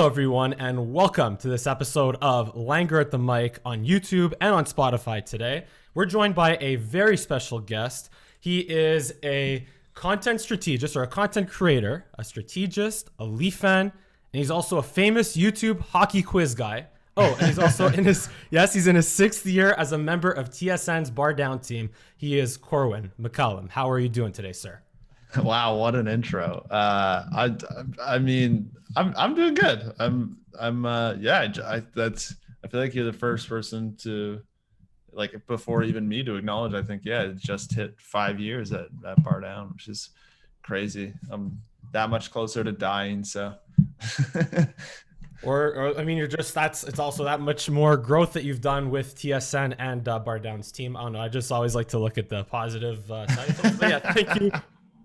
Hello, everyone, and welcome to this episode of Langer at the Mic on YouTube and on Spotify today. We're joined by a very special guest. He is a content strategist or a content creator, a strategist, a Leaf fan, and he's also a famous YouTube hockey quiz guy. Oh, and he's also he's in his sixth year as a member of TSN's BarDown team. He is Corwin McCallum. How are you doing today, sir? Wow, what an intro. I mean, I'm doing good. I feel like you're the first person to, like, before even me to acknowledge, I think, it just hit 5 years at BarDown, which is crazy. I'm that much closer to dying, so. Or I mean, it's also that much more growth that you've done with TSN and BarDown's team. I don't know. I just always like to look at the positive side of things. But yeah, thank you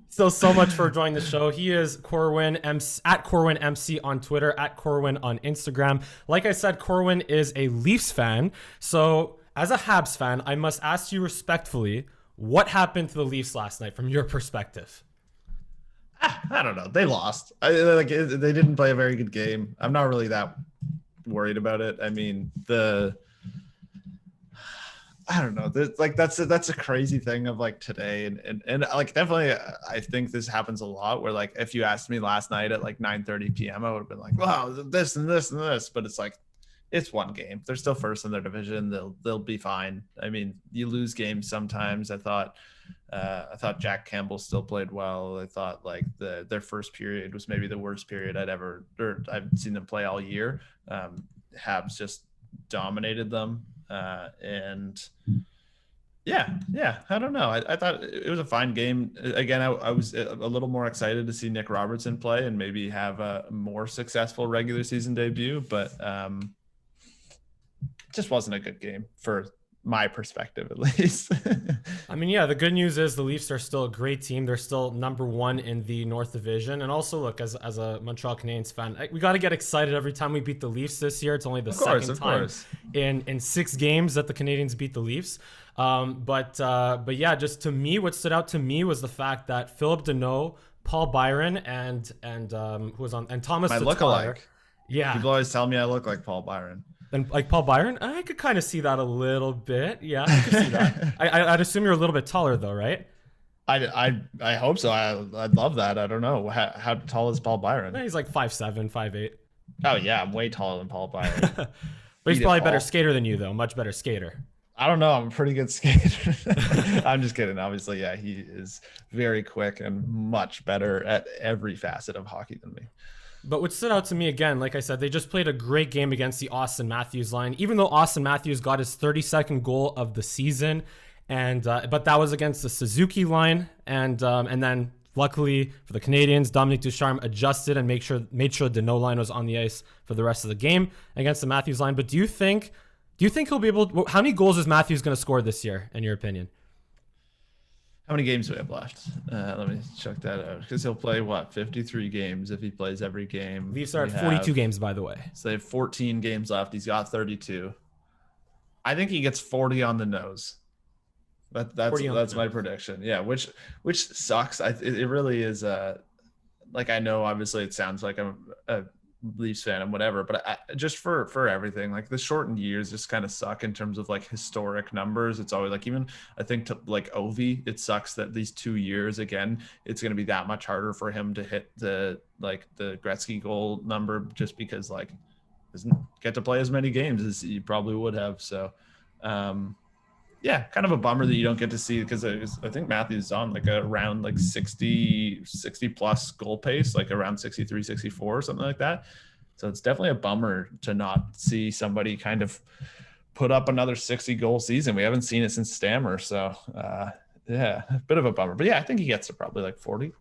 so much for joining the show. He is Corwin MC, at Corwin MC on Twitter, at Corwin on Instagram. Like I said, Corwin is a Leafs fan. So as a Habs fan, I must ask you respectfully, what happened to the Leafs last night from your perspective? I don't know. They lost. They didn't play a very good game. I'm not really that worried about it. I mean, I don't know. That's a crazy thing of like today, and like definitely, I think this happens a lot. Where like if you asked me last night at like 9:30 p.m., I would have been like, wow, this and this and this. But it's like, it's one game. They're still first in their division. They'll be fine. I mean, you lose games sometimes. I thought Jack Campbell still played well. I thought like their first period was maybe the worst period I've seen them play all year. Habs just dominated them. And I don't know. I thought it was a fine game. Again, I was a little more excited to see Nick Robertson play and maybe have a more successful regular season debut, but it just wasn't a good game for my perspective, at least. I mean, the good news is the Leafs are still a great team. They're still number one in the North Division. And also, look, as a Montreal Canadiens fan, we got to get excited every time we beat the Leafs this year. It's only the second time in 6 games that the Canadiens beat the Leafs. But yeah, just to me, what stood out to me was the fact that Philip Deneau, Paul Byron, and who was on, and Thomas my Tatar. Lookalike. Yeah. People always tell me I look like Paul Byron. And like Paul Byron, I could kind of see that a little bit. Yeah, I could see that. I'd assume you're a little bit taller though, right? I hope so. I'd love that. I don't know. How tall is Paul Byron? He's like 5'7", 5'8". Oh yeah, I'm way taller than Paul Byron. But he's probably a better skater than you though. Much better skater. I don't know. I'm a pretty good skater. I'm just kidding. Obviously, yeah, he is very quick and much better at every facet of hockey than me. But what stood out to me, again, like I said, they just played a great game against the Austin Matthews line. Even though Austin Matthews got his 32nd goal of the season, and but that was against the Suzuki line, and then luckily for the Canadiens, Dominique Ducharme adjusted and made sure the no line was on the ice for the rest of the game against the Matthews line. But do you think he'll be able to, how many goals is Matthews going to score this year, in your opinion? How many games do we have left? Let me check that out. Because he'll play, 53 games if he plays every game. Leafs are at 42 games, by the way. So they have 14 games left. He's got 32. I think he gets 40 on the nose. That's my prediction. Yeah, which sucks. It really is. Like, I know, obviously, it sounds like I'm a Leafs fan and whatever, but just for everything, like the shortened years just kind of suck in terms of like historic numbers. It's always like, even I think to like Ovi, it sucks that these 2 years again, it's going to be that much harder for him to hit the Gretzky goal number, just because like doesn't get to play as many games as he probably would have. So yeah, kind of a bummer that you don't get to see, because I think Matthews on like around like 60 plus goal pace, like around 63, 64 or something like that. So it's definitely a bummer to not see somebody kind of put up another 60 goal season. We haven't seen it since Stammer. So yeah, a bit of a bummer. But yeah, I think he gets to probably like 40.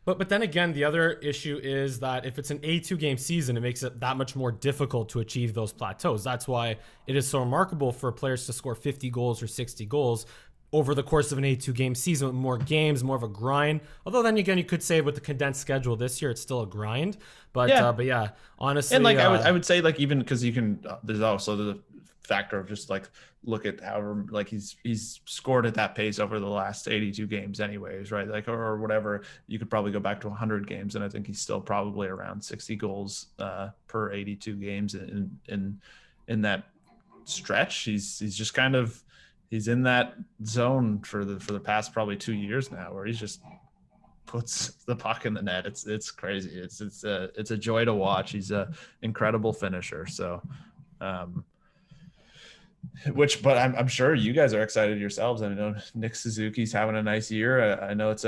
But then again, the other issue is that if it's an 82 game season, it makes it that much more difficult to achieve those plateaus. That's why it is so remarkable for players to score 50 goals or 60 goals over the course of an 82 game season, with more games, more of a grind. Although then again, you could say with the condensed schedule this year, it's still a grind. But yeah, honestly. And like I would say, like, even because you can, there's also the factor of just like look at how like he's scored at that pace over the last 82 games anyways, right? Like or whatever. You could probably go back to 100 games, and I think he's still probably around 60 goals per 82 games in that stretch. He's just kind of he's in that zone for the past probably 2 years now, where he's just puts the puck in the net. It's crazy. It's a joy to watch. He's a incredible finisher. So, but I'm sure you guys are excited yourselves. I know Nick Suzuki's having a nice year. I know it's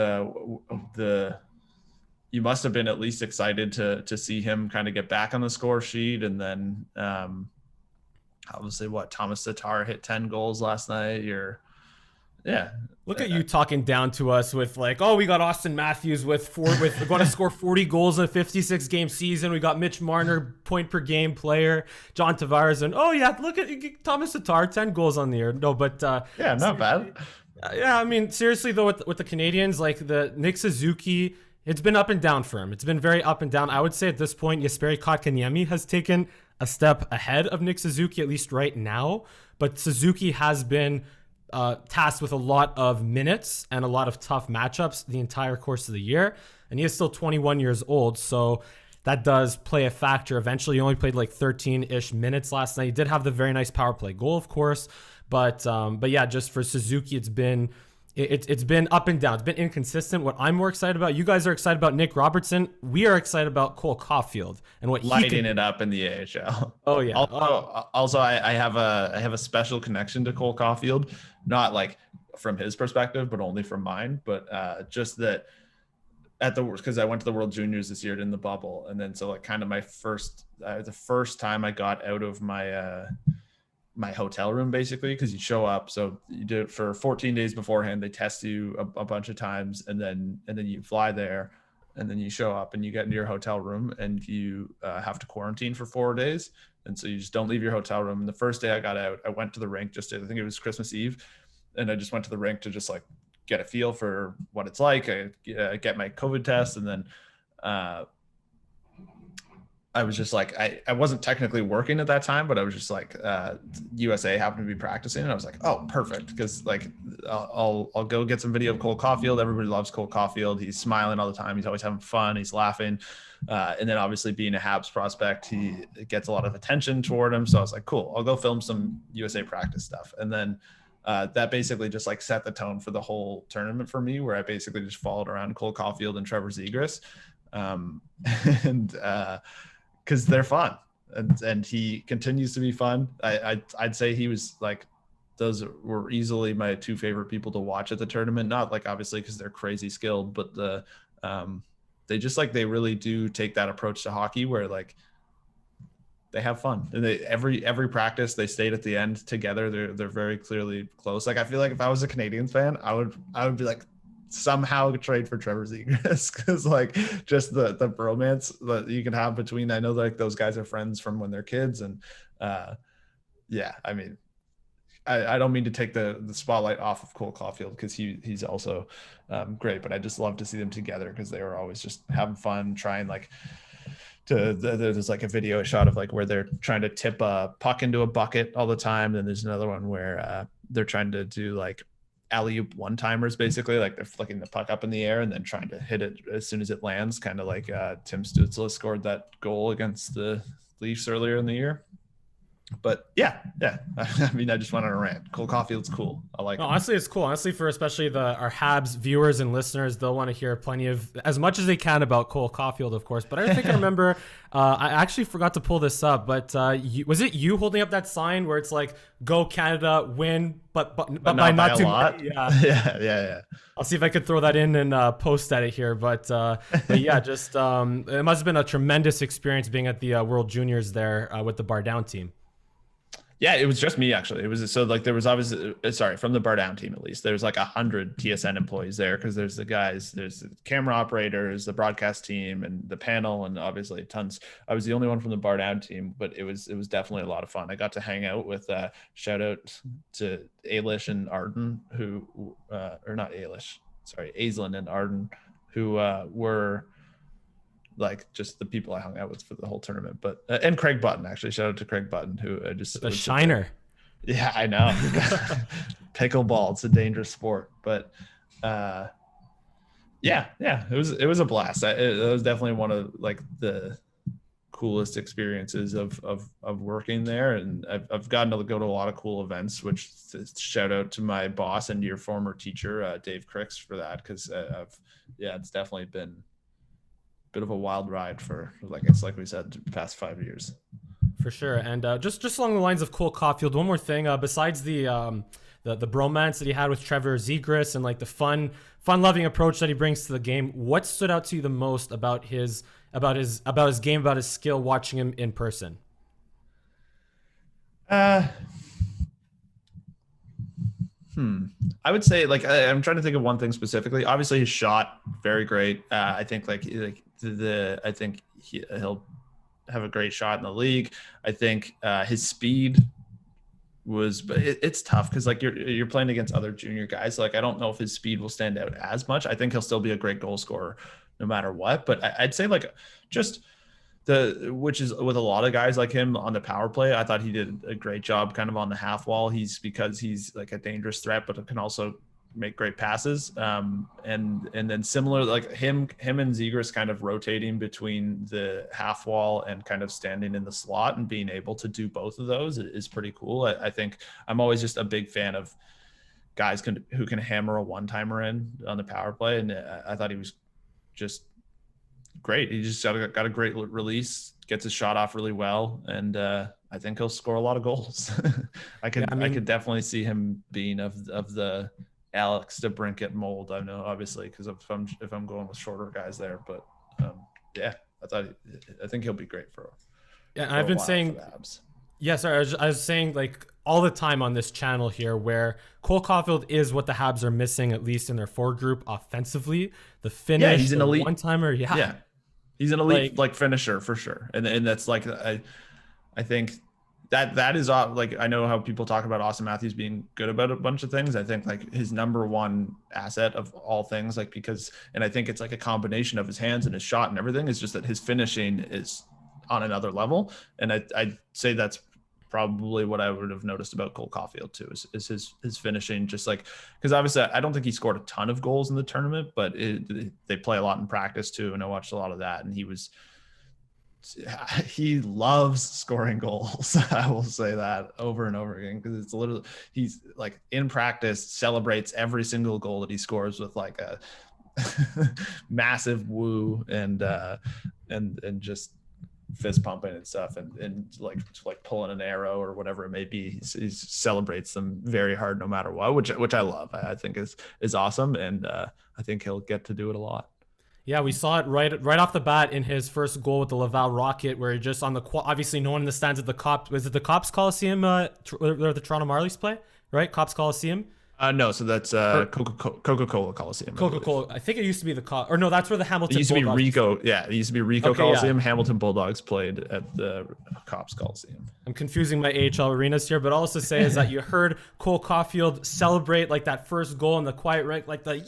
you must have been at least excited to see him kind of get back on the score sheet, and then obviously Thomas Tatar hit 10 goals last night. Yeah. Look at you talking down to us with like, oh, we got Austin Matthews with going to score 40 goals in a 56 game season. We got Mitch Marner, point per game player, John Tavares, and oh yeah, look at Thomas Tatar, 10 goals on the year. No, but yeah, not bad. Yeah, I mean, seriously though, with the Canadians, like the Nick Suzuki, it's been up and down for him. It's been very up and down. I would say at this point, Jesperi Kotkaniemi has taken a step ahead of Nick Suzuki, at least right now. But Suzuki has been tasked with a lot of minutes and a lot of tough matchups the entire course of the year. And he is still 21 years old, so that does play a factor. Eventually, he only played like 13-ish minutes last night. He did have the very nice power play goal, of course. But yeah, just for Suzuki, it's been up and down. It's been inconsistent. What I'm more excited about, you guys are excited about Nick Robertson. We are excited about Cole Caufield and what lighting it up in the AHL. Oh yeah. Also, I have a special connection to Cole Caufield, not like from his perspective, but only from mine. But just that because I went to the World Juniors this year in the bubble, and then so like kind of my the first time I got out of my my hotel room, basically, because you show up, so you do it for 14 days beforehand. They test you a bunch of times, and then you fly there, and then you show up and you get into your hotel room, and you have to quarantine for 4 days. And so you just don't leave your hotel room. And the first day I got out, I went to the rink I think it was Christmas Eve, and I just went to the rink to just like get a feel for what it's like. I get my COVID test, and then I was just like, I wasn't technically working at that time, but I was just like, USA happened to be practicing, and I was like, oh, perfect, because like I'll go get some video of Cole Caufield. Everybody loves Cole Caufield. He's smiling all the time. He's always having fun. He's laughing, and then obviously being a Habs prospect, he gets a lot of attention toward him. So I was like, cool, I'll go film some USA practice stuff, and then that basically just like set the tone for the whole tournament for me, where I basically just followed around Cole Caufield and Trevor Zegras, and because they're fun, and he continues to be fun. I'd say he was like, those were easily my two favorite people to watch at the tournament. Not like obviously because they're crazy skilled, but they just like, they really do take that approach to hockey where like they have fun, and every practice they stayed at the end together. They're very clearly close. Like I feel like if I was a Canadians fan, I would be like, somehow trade for Trevor Zegras, because like just the bromance that you can have between, I know like those guys are friends from when they're kids, and yeah, I mean, I don't mean to take the spotlight off of Cole Caufield, because he's also great, but I just love to see them together because they were always just having fun, trying like there's like a video shot of like where they're trying to tip a puck into a bucket all the time. Then there's another one where they're trying to do like alley-oop one-timers, basically like they're flicking the puck up in the air and then trying to hit it as soon as it lands, kind of like Tim Stützle scored that goal against the Leafs earlier in the year. But yeah, I mean, I just went on a rant. Cole Caufield's cool. I like him. Honestly, it's cool. Honestly, for especially our Habs viewers and listeners, they'll want to hear plenty of, as much as they can, about Cole Caufield, of course. But I think I remember, I actually forgot to pull this up, but was it you holding up that sign where it's like, "Go Canada, win, but by not too much"? Yeah. I'll see if I could throw that in and post at it here. But yeah, just it must have been a tremendous experience being at the World Juniors there with the BarDown team. Yeah, it was just me, actually. It was so like there was obviously, from the BarDown team at least, there's like 100 TSN employees there, because there's the guys, there's the camera operators, the broadcast team, and the panel, and obviously tons. I was the only one from the BarDown team, but it was definitely a lot of fun. I got to hang out with shout out to Ailish and Arden, who or not Ailish, sorry, Aislinn and Arden, who were like just the people I hung out with for the whole tournament. But and Craig Button, actually, shout out to Craig Button, who just a shiner. Yeah, I know. Pickleball, it's a dangerous sport, but yeah, it was a blast. It was definitely one of like the coolest experiences of working there, and I've gotten to go to a lot of cool events, which shout out to my boss and your former teacher, Dave Cricks, for that, because it's definitely been a bit of a wild ride for, like we said, the past 5 years. For sure. And just along the lines of Cole Cauffield, one more thing. Besides the bromance that he had with Trevor Zegras and like the fun loving approach that he brings to the game, what stood out to you the most about his game, about his skill, watching him in person? I would say, like, I'm trying to think of one thing specifically. Obviously, his shot, very great. I think I think he'll have a great shot in the league. I think his speed was, but it's tough because like you're playing against other junior guys. Like, I don't know if his speed will stand out as much. I think he'll still be a great goal scorer no matter what. But I'd say like just which is with a lot of guys like him on the power play, I thought he did a great job kind of on the half wall. Because he's like a dangerous threat, but it can also make great passes. And then similar, like him and Zegras kind of rotating between the half wall and kind of standing in the slot, and being able to do both of those is pretty cool. I think I'm always just a big fan of guys who can hammer a one-timer in on the power play. And I thought he was just great. He just got a great release, gets his shot off really well. And I think he'll score a lot of goals. I could definitely see him being of the Alex DeBrincat mold. I know, obviously, because if I'm going with shorter guys there, but I think he'll be great for. Yeah, I've been saying. Yeah, sorry, I was saying like all the time on this channel here, where Cole Cauffield is what the Habs are missing, at least in their forward group offensively. The finish, yeah, he's an elite one-timer. Yeah, he's an elite like finisher for sure, and that's like I think. That is like, I know how people talk about Austin Matthews being good about a bunch of things. I think like his number one asset of all things, like and I think it's like a combination of his hands and his shot and everything, is just that his finishing is on another level. And I'd say that's probably what I would have noticed about Cole Caufield too, is his finishing. Just like, because obviously I don't think he scored a ton of goals in the tournament, but they play a lot in practice too, and I watched a lot of that, and he loves scoring goals. I will say that over and over again, because it's literally, he's like in practice celebrates every single goal that he scores with like a massive woo and just fist pumping and stuff, and like pulling an arrow or whatever it may be. He celebrates them very hard no matter what, which I love. I think is awesome, and I think he'll get to do it a lot. Yeah, we saw it right off the bat in his first goal with the Laval Rocket, where he just on the obviously no one in the stands at the Cops. Was it the Cops Coliseum where the Toronto Marlies play? Right, Cops Coliseum. No, so that's Coca-Cola Coliseum. Coca-Cola. I think it used to be the Cop, or no, that's where the Hamilton. It used to be Bulldogs. Rico. Yeah, it used to be Rico Coliseum. Yeah. Hamilton Bulldogs played at the Cops Coliseum. I'm confusing my AHL arenas here, but all to say is that you heard Cole Caufield celebrate like that first goal in the quiet rank, like the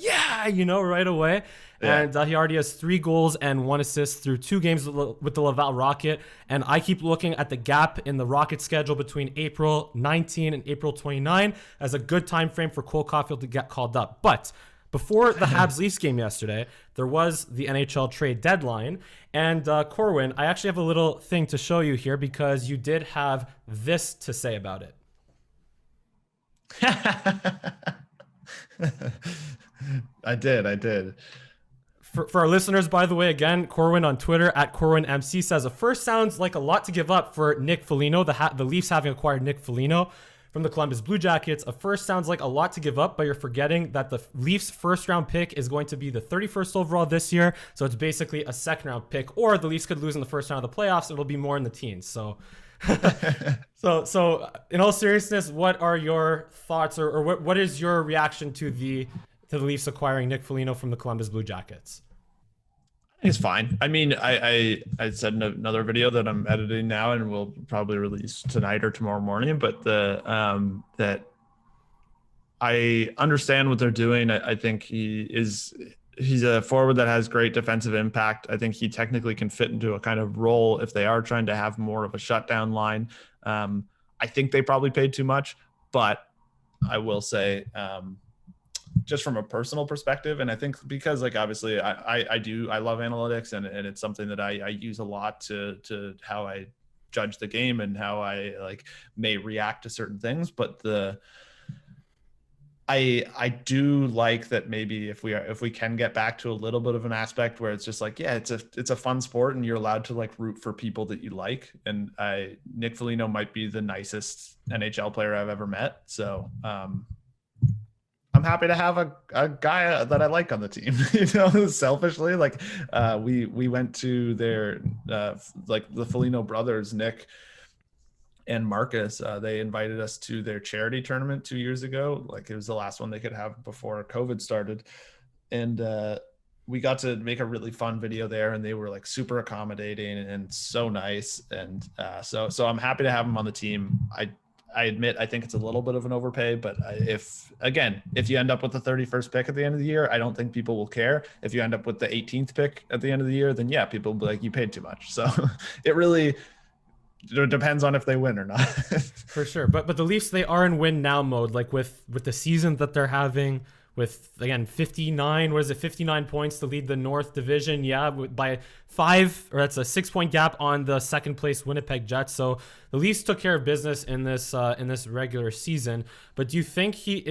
right away. Yeah. And he already has 3 goals and 1 assist through 2 games with the Laval Rocket. And I keep looking at the gap in the Rocket schedule between April 19 and April 29 as a good time frame for Cole Cauffield to get called up. But before the Habs-Leafs game yesterday, there was the NHL Trade Deadline. And Corwin, I actually have a little thing to show you here, because you did have this to say about it. I did. For our listeners, by the way, again, Corwin on Twitter at CorwinMC says, "At first sounds like a lot to give up for Nick Foligno, the Leafs having acquired Nick Foligno from the Columbus Blue Jackets. At first sounds like a lot to give up, but you're forgetting that the Leafs' first-round pick is going to be the 31st overall this year, so it's basically a second-round pick, or the Leafs could lose in the first round of the playoffs, it'll be more in the teens." So, so in all seriousness, what are your thoughts, or what is your reaction to the Leafs acquiring Nick Foligno from the Columbus Blue Jackets? It's fine. I mean, I said in another video that I'm editing now and will probably release tonight or tomorrow morning, but that I understand what they're doing. I think he's a forward that has great defensive impact. I think he technically can fit into a kind of role if they are trying to have more of a shutdown line. I think they probably paid too much. But I will say, just from a personal perspective, and I think because like obviously I love analytics, and it's something that I use a lot to how I judge the game and how I like may react to certain things. But I do like that maybe if we can get back to a little bit of an aspect where it's just like, yeah, it's a fun sport and you're allowed to like root for people that you like. And Nick Foligno might be the nicest NHL player I've ever met. So I'm happy to have a guy that I like on the team, selfishly. Like we went to their like the Foligno brothers, Nick and Marcus, they invited us to their charity tournament 2 years ago. Like it was the last one they could have before COVID started. And we got to make a really fun video there, and they were like super accommodating and so nice. And so I'm happy to have them on the team. I admit, I think it's a little bit of an overpay, but if you end up with the 31st pick at the end of the year, I don't think people will care. If you end up with the 18th pick at the end of the year, then yeah, people will be like, you paid too much. So it really depends on if they win or not. For sure. But the Leafs, they are in win now mode, like with the season that they're having, with again 59 points to lead the North Division, by 5, or that's a 6-point gap on the second place Winnipeg Jets. So the Leafs took care of business in this regular season. But do you think do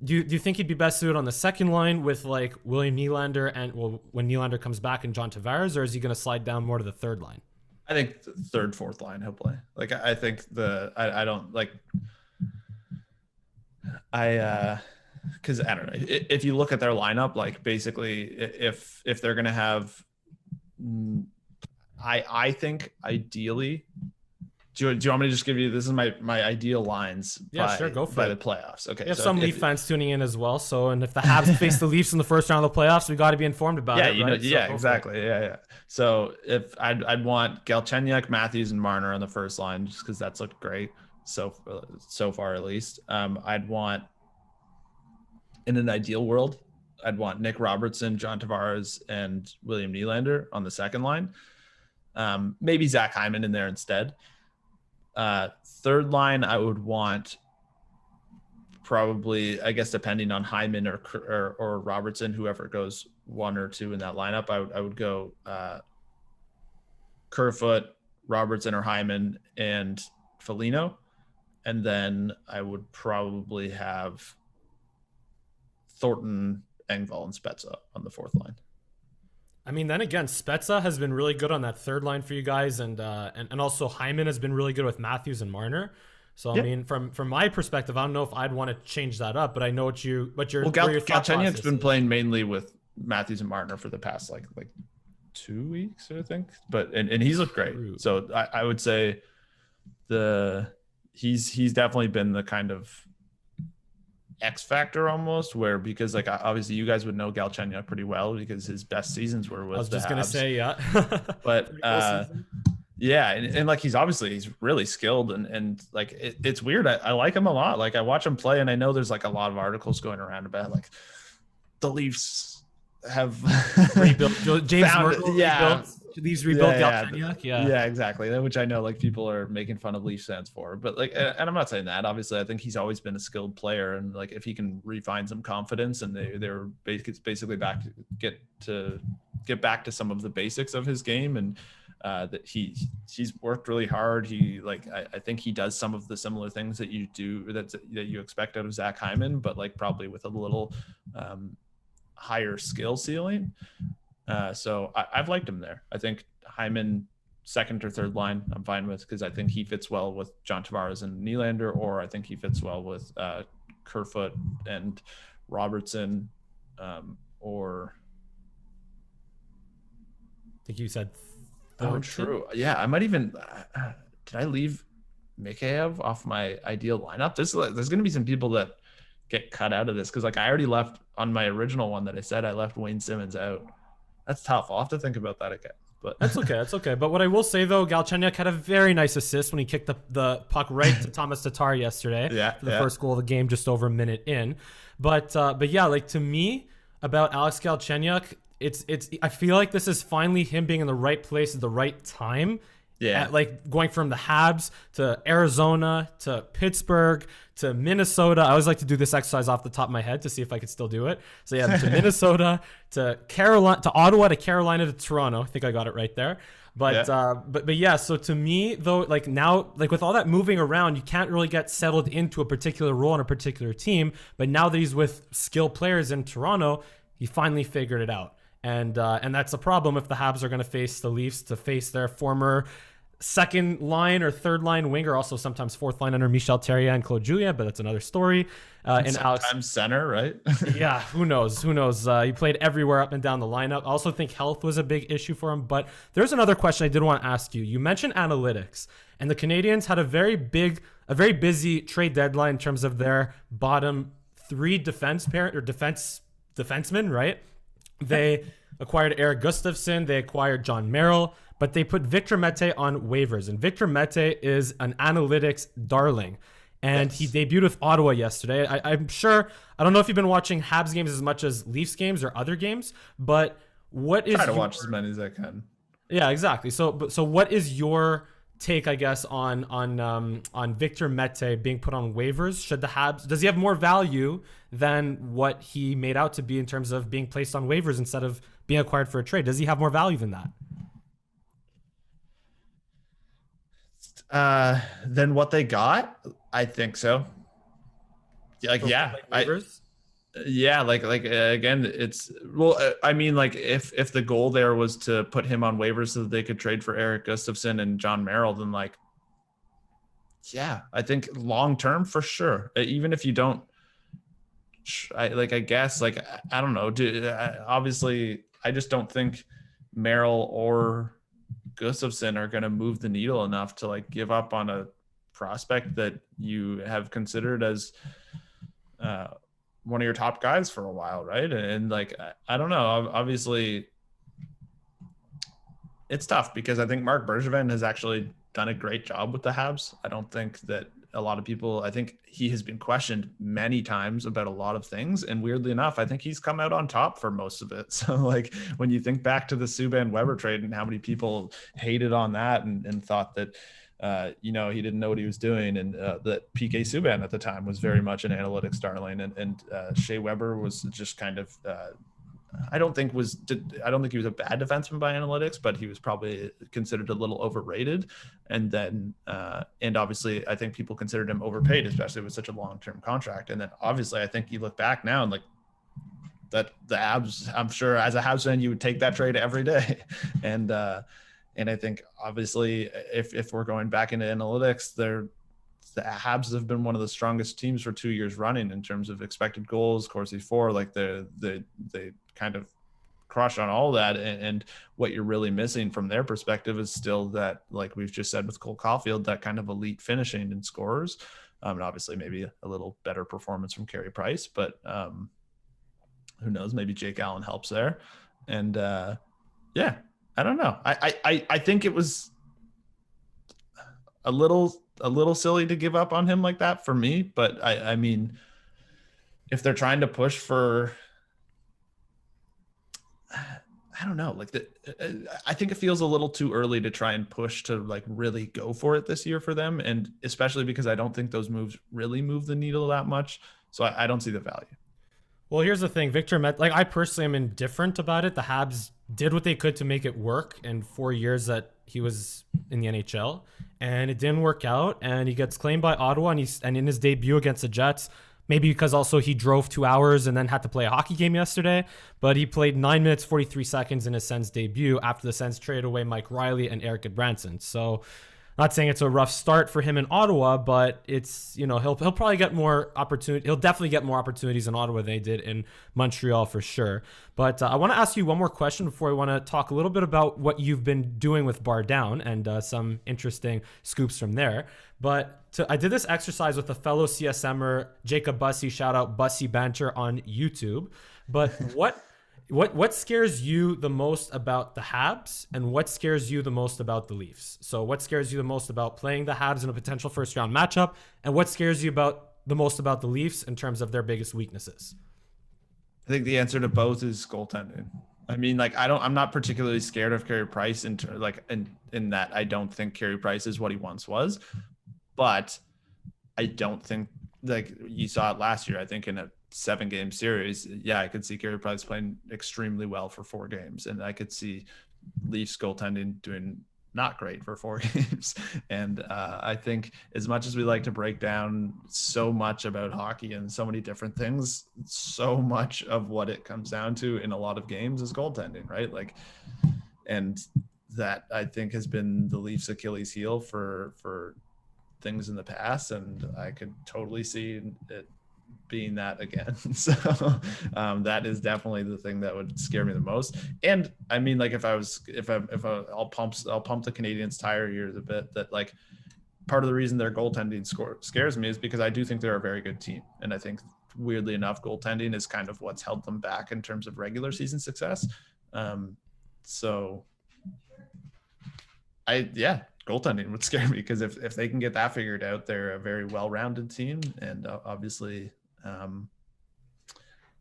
you think he'd be best suited on the second line with like William Nylander and when Nylander comes back, and John Tavares, or is he going to slide down more to the third line? I think the third, fourth line he'll play. Like I think I don't like because I don't know, if you look at their lineup, like basically if they're gonna have, I think ideally, do you want me to just give you, this is my ideal lines sure, go for by it. the playoffs. Okay, we have some Leaf fans tuning in as well, so and if the Habs face the Leafs in the first round of the playoffs, we got to be informed about it, right? Exactly. So if I'd want Galchenyuk, Matthews, and Marner on the first line, just because that's looked great so far at least. I'd want, in an ideal world, I'd want Nick Robertson, John Tavares, and William Nylander on the second line. Maybe Zach Hyman in there instead. Third line, I would want probably, I guess, depending on Hyman or Robertson, whoever goes 1 or 2 in that lineup, I would go Kerfoot, Robertson, or Hyman, and Foligno. And then I would probably have Thornton, Engvall, and Spezza on the fourth line. I mean, then again, Spezza has been really good on that third line for you guys, and also Hyman has been really good with Matthews and Marner. So I mean, from my perspective, I don't know if I'd want to change that up, but I know what your Galchenyuk's been playing mainly with Matthews and Marner for the past like 2 weeks, I think. But and he's looked great. So I would say he's definitely been the kind of X factor almost, where, because like obviously you guys would know Galchenyuk pretty well because his best seasons were with the Habs. Gonna say, yeah. But yeah, and like he's really skilled, and like it's weird. I like him a lot. Like I watch him play, and I know there's like a lot of articles going around about like the Leafs have rebuilt James Merkel, rebuilt Galchenyuk. Yeah, exactly. Which I know like people are making fun of Leafs fans for, but like, and I'm not saying that. Obviously, I think he's always been a skilled player, and like if he can refine some confidence, and they're basically get back to some of the basics of his game, and that he's worked really hard. He I think he does some of the similar things that you do that you expect out of Zach Hyman, but like probably with a little higher skill ceiling. So I've liked him there. I think Hyman second or third line I'm fine with, because I think he fits well with John Tavares and Nylander, or I think he fits well with Kerfoot and Robertson, or I think you said true. Yeah, I might even did I leave Mikheyev off my ideal lineup? There's going to be some people that get cut out of this, because like I already left on my original one that I said I left Wayne Simmons out. That's tough. I'll have to think about that again. But That's okay. But what I will say though, Galchenyuk had a very nice assist when he kicked the puck right to Thomas Tatar yesterday for the first goal of the game, just over a minute in. But yeah, like to me about Alex Galchenyuk, it's I feel like this is finally him being in the right place at the right time Yeah. Like going from the Habs to Arizona to Pittsburgh to Minnesota. I always like to do this exercise off the top of my head to see if I could still do it. So yeah, to Minnesota, to Carolina, to Ottawa, to Carolina, to Toronto. I think I got it right there. But yeah, so to me though, like now, like with all that moving around, you can't really get settled into a particular role in a particular team. But now that he's with skilled players in Toronto, he finally figured it out. And that's a problem if the Habs are going to face the Leafs, to face their former second line or third line winger, also sometimes fourth line under Michel Therrien and Claude Julien, but that's another story. And sometimes center, right? Yeah, who knows? He played everywhere up and down the lineup. I also think health was a big issue for him. But there's another question I did want to ask you. You mentioned analytics, and the Canadiens had a very busy trade deadline in terms of their bottom three defensemen, right? They acquired Eric Gustafsson, they acquired John Merrill, but they put Victor Mete on waivers. And Victor Mete is an analytics darling. And he debuted with Ottawa yesterday. I'm sure, I don't know if you've been watching Habs games as much as Leafs games or other games, but what is... Try to watch as many as I can. Yeah, exactly. So what is your take, I guess, on Victor Mete being put on waivers? Should the Habs, does he have more value than what he made out to be in terms of being placed on waivers instead of being acquired for a trade? Does he have more value than that? Than what they got? I think so. Like, yeah. Again, it's, well, I mean, like if the goal there was to put him on waivers so that they could trade for Eric Gustafsson and John Merrill, then like, yeah, I think long-term for sure. Even if you don't, I guess, like, I don't know. Obviously, I just don't think Merrill or Gustafsson are going to move the needle enough to like give up on a prospect that you have considered as one of your top guys for a while, right? And like, I don't know. Obviously, it's tough because I think Marc Bergevin has actually done a great job with the Habs. I don't think that a lot of people, I think he has been questioned many times about a lot of things. And weirdly enough, I think he's come out on top for most of it. So like when you think back to the Subban Weber trade and how many people hated on that and thought that, he didn't know what he was doing. And that PK Subban at the time was very much an analytics darling. And Shea Weber was just kind of, I don't think he was a bad defenseman by analytics, but he was probably considered a little overrated. And then, and obviously I think people considered him overpaid, especially with such a long-term contract. And then obviously I think you look back now and like that the Habs, I'm sure as a Habs fan, you would take that trade every day. And I think obviously if we're going back into analytics, the Habs have been one of the strongest teams for 2 years running in terms of expected goals, Corsi for, like they kind of crush on all that. And what you're really missing from their perspective is still that, like we've just said with Cole Cauffield, that kind of elite finishing and scorers. And obviously maybe a little better performance from Carey Price, but who knows, maybe Jake Allen helps there. And yeah, I don't know. I think it was a little silly to give up on him like that for me, but I mean, if they're trying to push for, I don't know, like I think it feels a little too early to try and push to like really go for it this year for them. And especially because I don't think those moves really move the needle that much. So I don't see the value. Well, here's the thing, Victor Mete, like I personally am indifferent about it. The Habs did what they could to make it work in 4 years that he was in the NHL, and it didn't work out. And he gets claimed by Ottawa, and in his debut against the Jets, maybe because also he drove 2 hours and then had to play a hockey game yesterday, but he played 9 minutes 43 seconds in his Sens debut after the Sens traded away Mike Riley and Eric Goodbranson. So not saying it's a rough start for him in Ottawa, but it's, he'll probably get more opportunity. He'll definitely get more opportunities in Ottawa than they did in Montreal for sure. But I want to ask you one more question before I want to talk a little bit about what you've been doing with BarDown and some interesting scoops from there. But I did this exercise with a fellow CSMer, Jacob Bussey, shout out Bussey Banter on YouTube. But what scares you the most about the Habs, and what scares you the most about the Leafs? So what scares you the most about playing the Habs in a potential first round matchup, and what scares you the most about the Leafs in terms of their biggest weaknesses? I think the answer to both is goaltending. I mean, like, I'm not particularly scared of Carey Price in that I don't think Carey Price is what he once was, but I don't think, like you saw it last year, I think in a 7-game series, yeah, I could see Carey Price playing extremely well for 4 games, and I could see Leafs goaltending doing not great for 4 games. And I think as much as we like to break down so much about hockey and so many different things, so much of what it comes down to in a lot of games is goaltending, right? Like, and that I think has been the Leafs' Achilles heel for things in the past, and I could totally see it being that again. So that is definitely the thing that would scare me the most. And I mean, like, I'll pump the Canadiens tire here a bit, that like part of the reason their goaltending scares me is because I do think they're a very good team, and I think weirdly enough goaltending is kind of what's held them back in terms of regular season success. So goaltending would scare me, because if they can get that figured out, they're a very well-rounded team, and obviously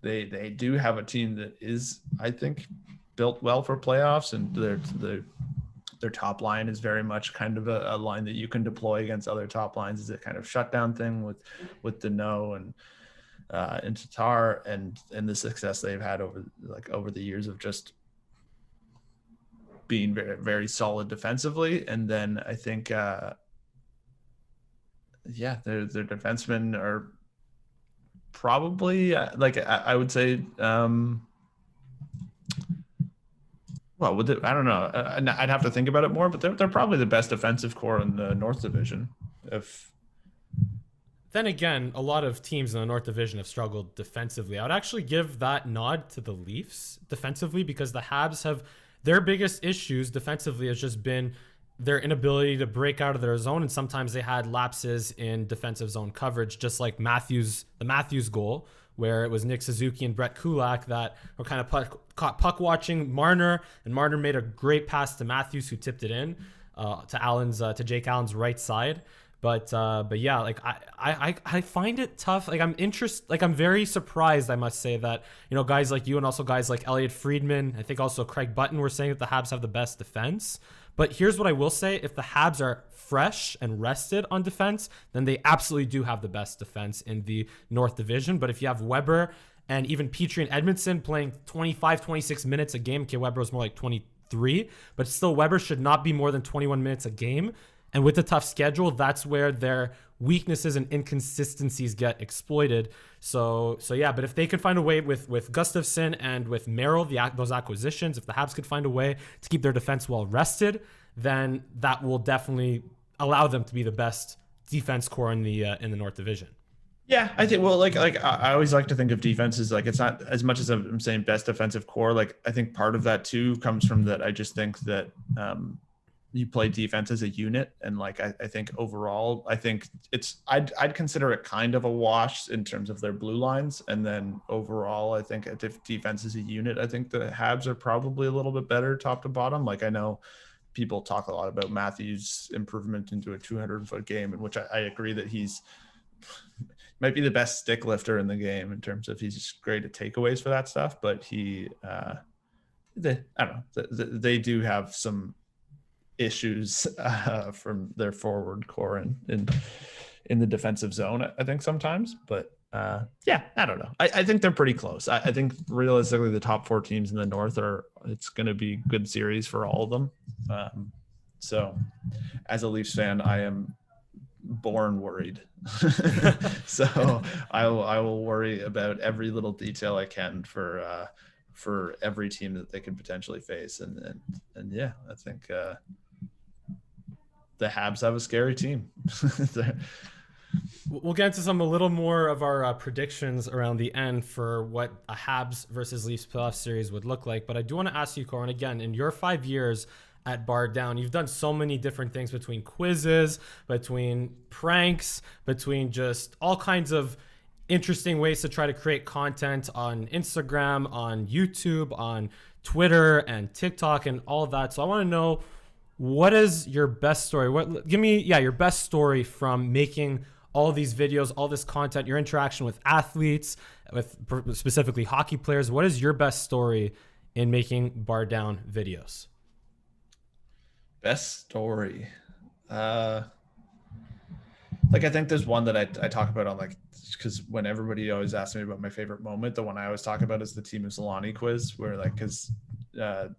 they do have a team that is, I think, built well for playoffs, and their top line is very much kind of a line that you can deploy against other top lines. Is a kind of shutdown thing with Deneau and Tatar, and the success they've had over the years of just being very, very solid defensively. And then I think their defensemen are probably I would say I don't know, I'd have to think about it more, but they're probably the best defensive core in the North Division. Then again, a lot of teams in the North Division have struggled defensively. I would actually give that nod to the Leafs defensively, because the Habs have, their biggest issues defensively has just been their inability to break out of their zone, and sometimes they had lapses in defensive zone coverage, just like the Matthews goal, where it was Nick Suzuki and Brett Kulak that were kind of caught puck watching Marner, and Marner made a great pass to Matthews, who tipped it in to Jake Allen's right side. But yeah, like I find it tough. Like I'm very surprised, I must say, that, you know, guys like you and also guys like Elliot Friedman, I think also Craig Button, were saying that the Habs have the best defense. But here's what I will say: if the Habs are fresh and rested on defense, then they absolutely do have the best defense in the North Division. But if you have Weber and even Petrie and Edmondson playing 25, 26 minutes a game, okay, Weber was more like 23, but still Weber should not be more than 21 minutes a game. And with the tough schedule, that's where their weaknesses and inconsistencies get exploited. So yeah, but if they could find a way with Gustafsson and with Merrill, those acquisitions, if the Habs could find a way to keep their defense well rested, then that will definitely allow them to be the best defense core in the North Division. Yeah, I think, well, like I always like to think of defense as like, it's not as much as I'm saying best defensive core. Like, I think part of that too comes from that. I just think that you play defense as a unit, and like I think overall, I think I'd consider it kind of a wash in terms of their blue lines, and then overall, I think if defense is a unit, I think the Habs are probably a little bit better top to bottom. Like, I know people talk a lot about Matthews' improvement into a 200-foot game, in which I agree that he's might be the best stick lifter in the game in terms of, he's just great at takeaways for that stuff. But I don't know, they do have some issues from their forward core in the defensive zone, I think sometimes. But yeah, I don't know. I think they're pretty close. I think realistically the top 4 teams in the North it's going to be good series for all of them. So as a Leafs fan, I am born worried. So I will worry about every little detail I can for every team that they could potentially face. And yeah, I think the Habs have a scary team. We'll get into a little more of our predictions around the end for what a Habs versus Leafs playoff series would look like. But I do want to ask you, Corwin, again, in your 5 years at BarDown, you've done so many different things, between quizzes, between pranks, between just all kinds of interesting ways to try to create content on Instagram, on YouTube, on Twitter and TikTok and all of that. So I want to know, what is your best story? Give me your best story from making all these videos, all this content, your interaction with athletes, with specifically hockey players. What is your best story in making BarDown videos? Best story. I think there's one that I talk about on because when everybody always asks me about my favorite moment, the one I always talk about is the Team of Solani quiz, where because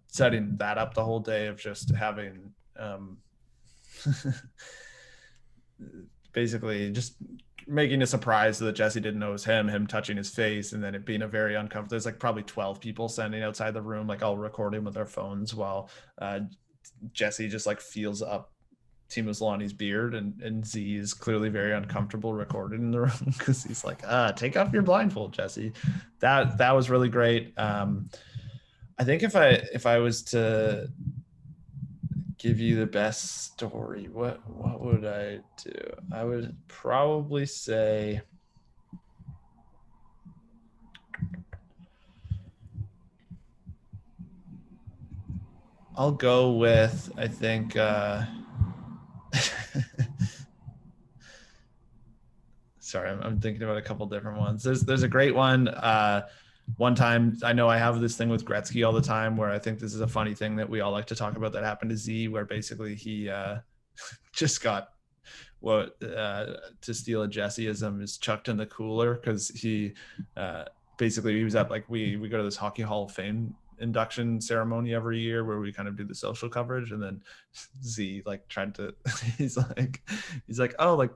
setting that up the whole day of just having basically just making a surprise that Jesse didn't know it was him touching his face, and then it being a very uncomfortable. There's probably 12 people standing outside the room, all recording with their phones while Jesse just feels up Timo Solani's beard, and Z is clearly very uncomfortable recording in the room because he's like, take off your blindfold, Jesse. That was really great. I think if I was to give you the best story, what would I do? I would probably say I'll go with, I think sorry, I'm thinking about a couple different ones. There's a great one. One time, I know I have this thing with Gretzky all the time where I think this is a funny thing that we all like to talk about that happened to Z, where basically he just got to steal a Jesseism, is chucked in the cooler because he basically he was at we go to this Hockey Hall of Fame induction ceremony every year where we kind of do the social coverage, and then Z tried to he's like oh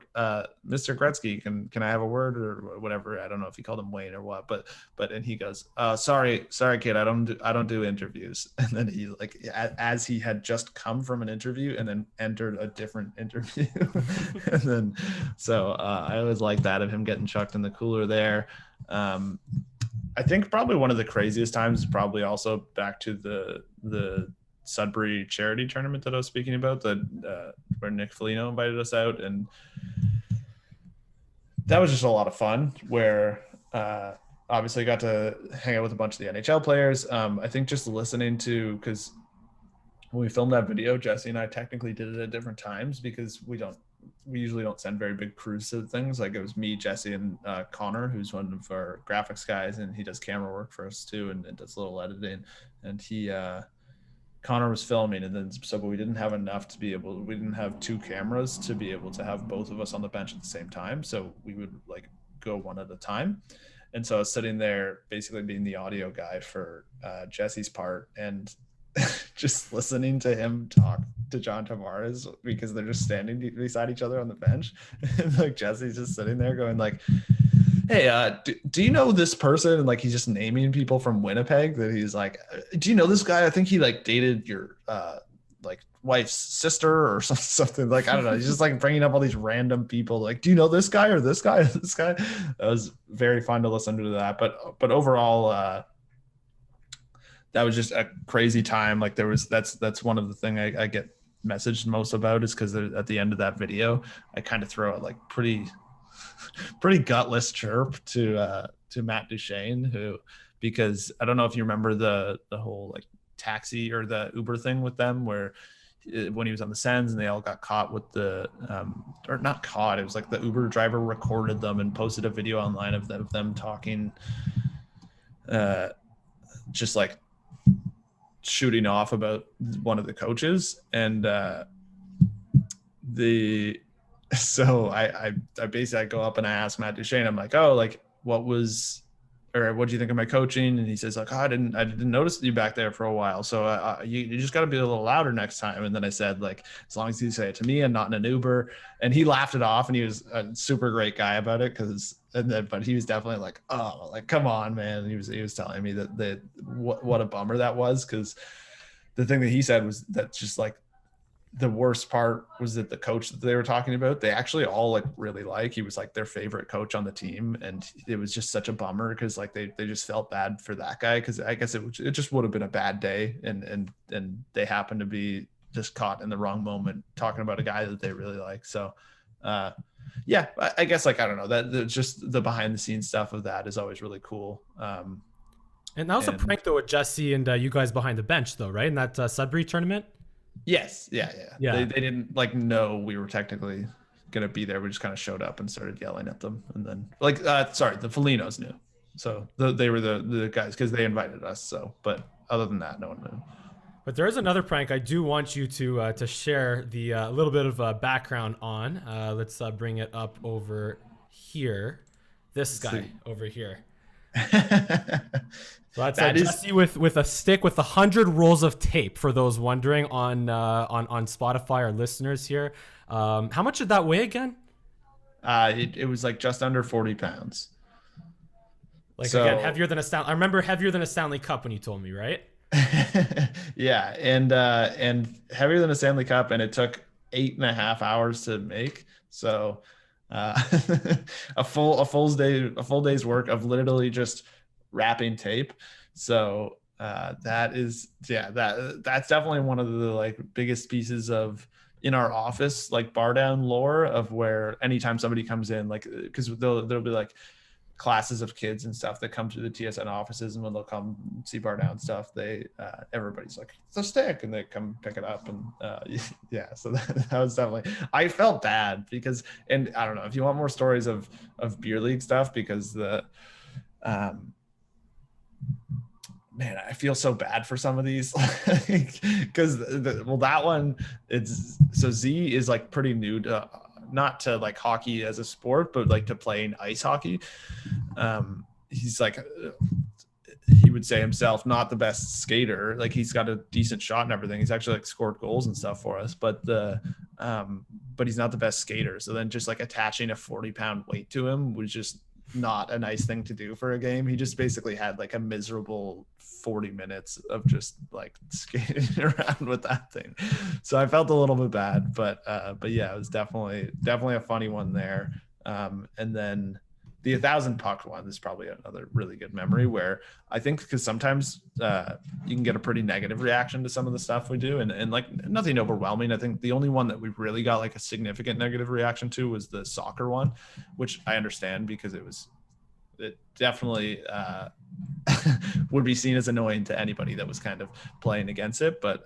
Mr. Gretzky, can I have a word or whatever. I don't know if he called him Wayne or what, but and he goes, sorry kid, I don't do interviews. And then he as he had just come from an interview and then entered a different interview. And then so I always like that of him getting chucked in the cooler there. I think probably one of the craziest times is probably also back to the Sudbury charity tournament that I was speaking about, that where Nick Foligno invited us out, and that was just a lot of fun. Where obviously got to hang out with a bunch of the NHL players. I think just listening to, because when we filmed that video, Jesse and I technically did it at different times because we usually don't send very big crews to things. It was me, Jesse, and Connor, who's one of our graphics guys, and he does camera work for us too, and does a little editing. And Connor was filming, and then but we didn't have enough to be able. We didn't have two cameras to be able to have both of us on the bench at the same time. So we would go one at a time. And so I was sitting there basically being the audio guy for Jesse's part, and just listening to him talk to John Tavares because they're just standing beside each other on the bench. And Jesse's just sitting there going hey, do you know this person? And he's just naming people from Winnipeg that he's do you know this guy? I think he dated your wife's sister or something. I don't know. He's just bringing up all these random people. Do you know this guy or this guy or this guy? That was very fun to listen to that. But overall, that was just a crazy time. That's one of the thing I get messaged most about, is because at the end of that video, I kind of throw out pretty gutless chirp to Matt Duchene, who, because I don't know if you remember the whole taxi or the Uber thing with them, where when he was on the Sens and they all got caught with the or not caught, it was the Uber driver recorded them and posted a video online of them talking just shooting off about one of the coaches. And so I basically go up and I ask Matt Duchene, I'm what do you think of my coaching? And he says I didn't notice you back there for a while. So you just got to be a little louder next time. And then I said, as long as you say it to me and not in an Uber. And he laughed it off, and he was a super great guy about it. But he was definitely come on, man. And he was telling me that what a bummer that was. Cause the thing that he said was that just the worst part was that the coach that they were talking about, they actually all really he was their favorite coach on the team. And it was just such a bummer because they just felt bad for that guy. Cause I guess it just would have been a bad day. And they happened to be just caught in the wrong moment talking about a guy that they really like. So yeah, I guess I don't know, that just the behind the scenes stuff of that is always really cool. And that was a prank though with Jesse and you guys behind the bench though, right? In that Sudbury tournament? Yes. Yeah. They didn't know we were technically going to be there. We just kind of showed up and started yelling at them. And then the Folignos knew. So they were the guys because they invited us. So, but other than that, no one knew. But there is another prank I do want you to share the little bit of background on. Let's bring it up over here. This guy over here. So that's Jesse with a stick with 100 rolls of tape. For those wondering on Spotify, our listeners here, how much did that weigh again? It was like just under 40 pounds. Like, so, again, heavier than a Stanley. I remember heavier than a Stanley Cup when you told me, right? Yeah, and heavier than a Stanley Cup, and it took 8.5 hours to make. So a full day's work of literally just wrapping tape. So that's definitely one of the like biggest pieces of in our office, like BarDown lore, of where anytime somebody comes in, like, because there'll be like classes of kids and stuff that come to the TSN offices, and when they'll come see BarDown stuff, they everybody's like, it's a stick, and they come pick it up. And yeah, so that was definitely, I felt bad because, and I don't know if you want more stories of beer league stuff, because the man, I feel so bad for some of these, because that one, it's so Z is like pretty new to, not to like hockey as a sport, but like to playing ice hockey. He's like, he would say himself, not the best skater. Like, he's got a decent shot and everything. He's actually like scored goals and stuff for us, but he's not the best skater. So then just like attaching a 40-pound weight to him was just not a nice thing to do for a game. He just basically had like a miserable 40 minutes of just like skating around with that thing. So I felt a little bit bad, but yeah, it was definitely a funny one there. And then the 1,000 puck one is probably another really good memory, where I think, because sometimes you can get a pretty negative reaction to some of the stuff we do, and like nothing overwhelming. I think the only one that we really got like a significant negative reaction to was the soccer one, which I understand, because it definitely would be seen as annoying to anybody that was kind of playing against it. But